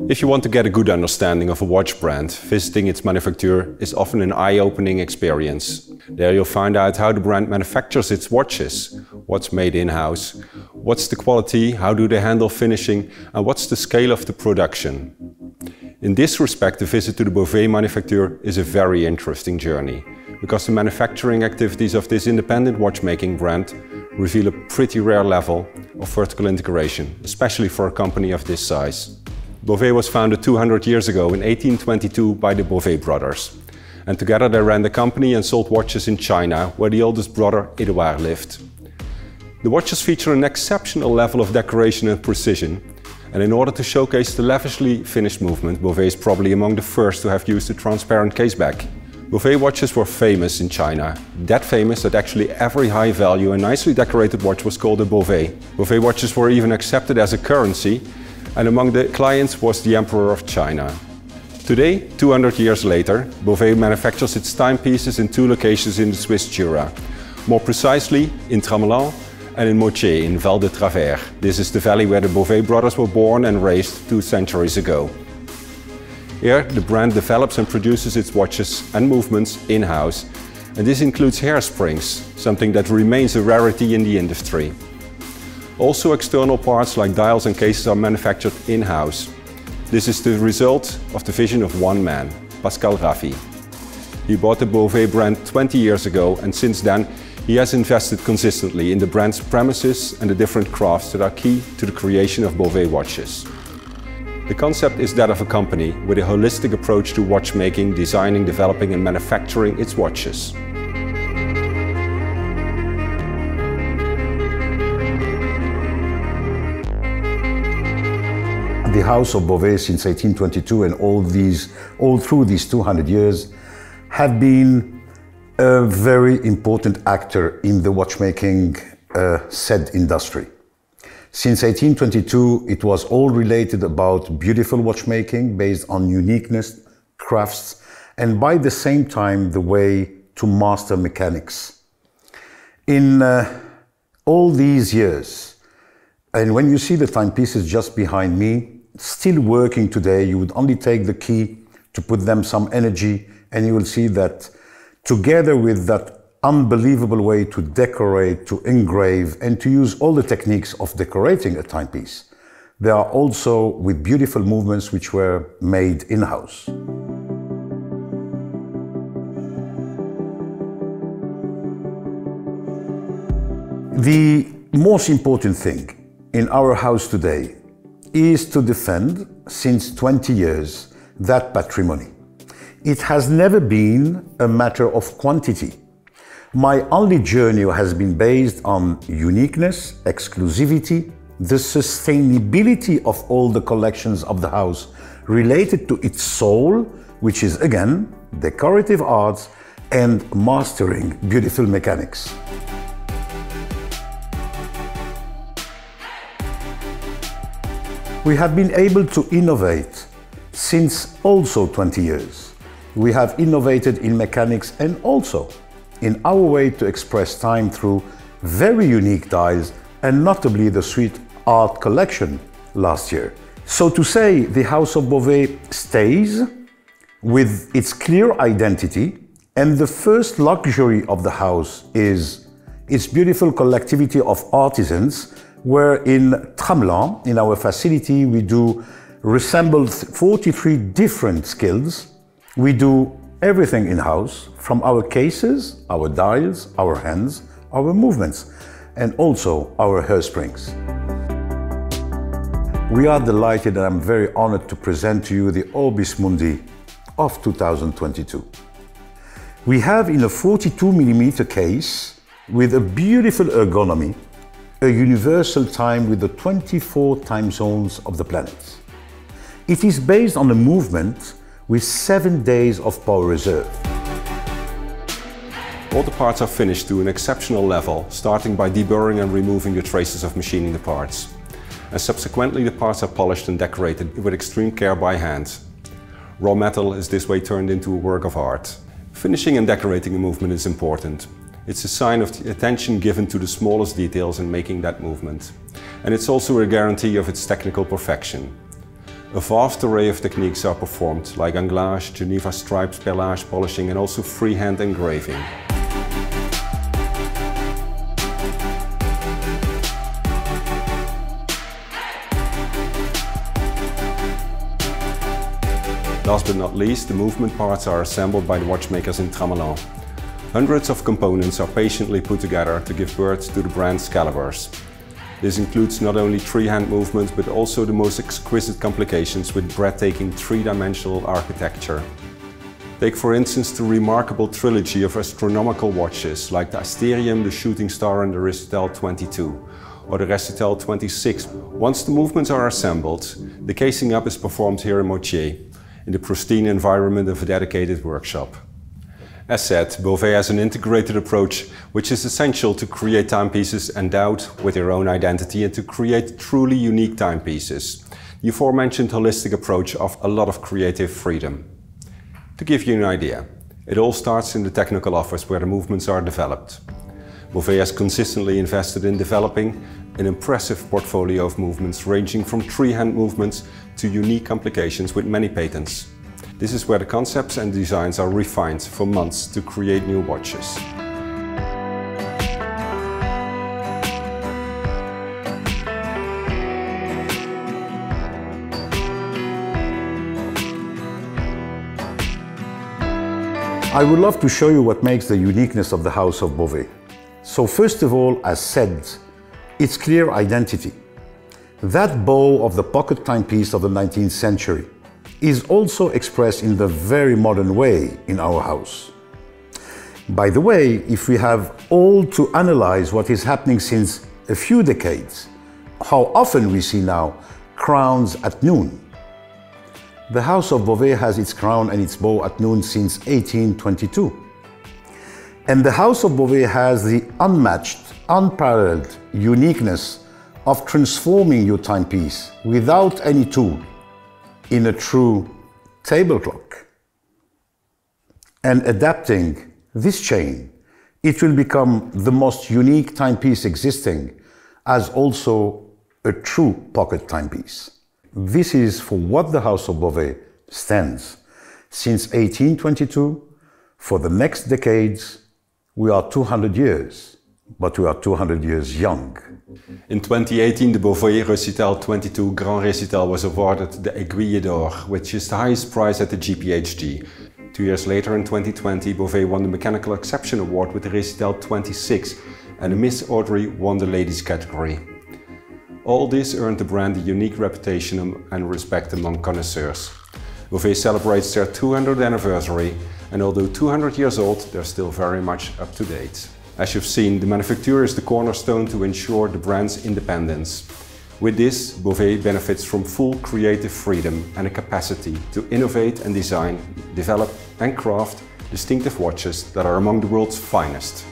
If you want to get a good understanding of a watch brand, visiting its manufacturer is often an eye-opening experience. There you'll find out how the brand manufactures its watches, what's made in-house, what's the quality, how do they handle finishing, and what's the scale of the production. In this respect, the visit to the Bovet manufacturer is a very interesting journey, because the manufacturing activities of this independent watchmaking brand reveal a pretty rare level of vertical integration, especially for a company of this size. Bovet was founded 200 years ago in 1822 by the Bovet brothers. And together they ran the company and sold watches in China, where the oldest brother, Edouard, lived. The watches feature an exceptional level of decoration and precision. And in order to showcase the lavishly finished movement, Bovet is probably among the first to have used a transparent caseback. Bovet watches were famous in China, that famous that actually every high-value and nicely decorated watch was called a Bovet. Bovet watches were even accepted as a currency, and among the clients was the Emperor of China. Today, 200 years later, Bovet manufactures its timepieces in 2 locations in the Swiss Jura. More precisely, in Tramelan and in Moutier in Val de Travers. This is the valley where the Bovet brothers were born and raised 2 centuries ago. Here, the brand develops and produces its watches and movements in-house. And this includes hairsprings, something that remains a rarity in the industry. Also, external parts like dials and cases are manufactured in-house. This is the result of the vision of one man, Pascal Raffy. He bought the Bovet brand 20 years ago, and since then he has invested consistently in the brand's premises and the different crafts that are key to the creation of Bovet watches. The concept is that of a company with a holistic approach to watchmaking, designing, developing and manufacturing its watches. The house of Bovet since 1822 and all through these 200 years have been a very important actor in the watchmaking said industry. Since 1822, it was all related about beautiful watchmaking based on uniqueness, crafts, and by the same time, the way to master mechanics. In all these years, and when you see the timepieces just behind me, still working today, you would only take the key to put them some energy, and you will see that together with that unbelievable way to decorate, to engrave, and to use all the techniques of decorating a timepiece, they are also with beautiful movements which were made in-house. The most important thing in our house today is to defend, since 20 years, that patrimony. It has never been a matter of quantity. My only journey has been based on uniqueness, exclusivity, the sustainability of all the collections of the house related to its soul, which is again decorative arts and mastering beautiful mechanics. We have been able to innovate since also 20 years. We have innovated in mechanics and also in our way to express time through very unique dials, and notably the Swiss art collection last year. So to say, the House of Bovet stays with its clear identity, and the first luxury of the house is its beautiful collectivity of artisans, where in Tramelan, in our facility, we do resemble 43 different skills. We do everything in-house, from our cases, our dials, our hands, our movements, and also our hairsprings. We are delighted, and I'm very honored to present to you the Orbis Mundi of 2022. We have in a 42mm case with a beautiful ergonomy, a universal time with the 24 time zones of the planets. It is based on a movement with 7 days of power reserve. All the parts are finished to an exceptional level, starting by deburring and removing the traces of machining the parts. And subsequently the parts are polished and decorated with extreme care by hand. Raw metal is this way turned into a work of art. Finishing and decorating a movement is important. It's a sign of the attention given to the smallest details in making that movement. And it's also a guarantee of its technical perfection. A vast array of techniques are performed, like anglage, Geneva stripes, perlage polishing and also freehand engraving. Last but not least, the movement parts are assembled by the watchmakers in Tramelan. Hundreds of components are patiently put together to give birth to the brand's calibers. This includes not only three-hand movements, but also the most exquisite complications with breathtaking three-dimensional architecture. Take for instance the remarkable trilogy of astronomical watches, like the Asterium, the Shooting Star and the Recital 22, or the Recital 26. Once the movements are assembled, the casing up is performed here in Moutier, in the pristine environment of a dedicated workshop. As said, Bovet has an integrated approach which is essential to create timepieces endowed with their own identity and to create truly unique timepieces. The aforementioned holistic approach offers a lot of creative freedom. To give you an idea, it all starts in the technical office where the movements are developed. Bovet has consistently invested in developing an impressive portfolio of movements ranging from three-hand movements to unique complications with many patents. This is where the concepts and designs are refined for months to create new watches. I would love to show you what makes the uniqueness of the house of Bovet. So first of all, as said, its clear identity. That bow of the pocket timepiece of the 19th century is also expressed in the very modern way in our house. By the way, if we have all to analyze what is happening since a few decades, how often we see now crowns at noon. The house of Bovet has its crown and its bow at noon since 1822. And the house of Bovet has the unmatched, unparalleled uniqueness of transforming your timepiece without any tool in a true table clock. And adapting this chain, it will become the most unique timepiece existing as also a true pocket timepiece. This is for what the house of Bovet stands. Since 1822, for the next decades, we are 200 years, but we are 200 years young. In 2018, the Bovet Recital 22 Grand Recital was awarded the Aiguille d'Or, which is the highest prize at the GPHG. 2 years later, in 2020, Bovet won the Mechanical Exception Award with the Recital 26, and Miss Audrey won the Ladies category. All this earned the brand a unique reputation and respect among connoisseurs. Bovet celebrates their 200th anniversary, and although 200 years old, they're still very much up to date. As you've seen, the manufacturer is the cornerstone to ensure the brand's independence. With this, Bovet benefits from full creative freedom and a capacity to innovate and design, develop and craft distinctive watches that are among the world's finest.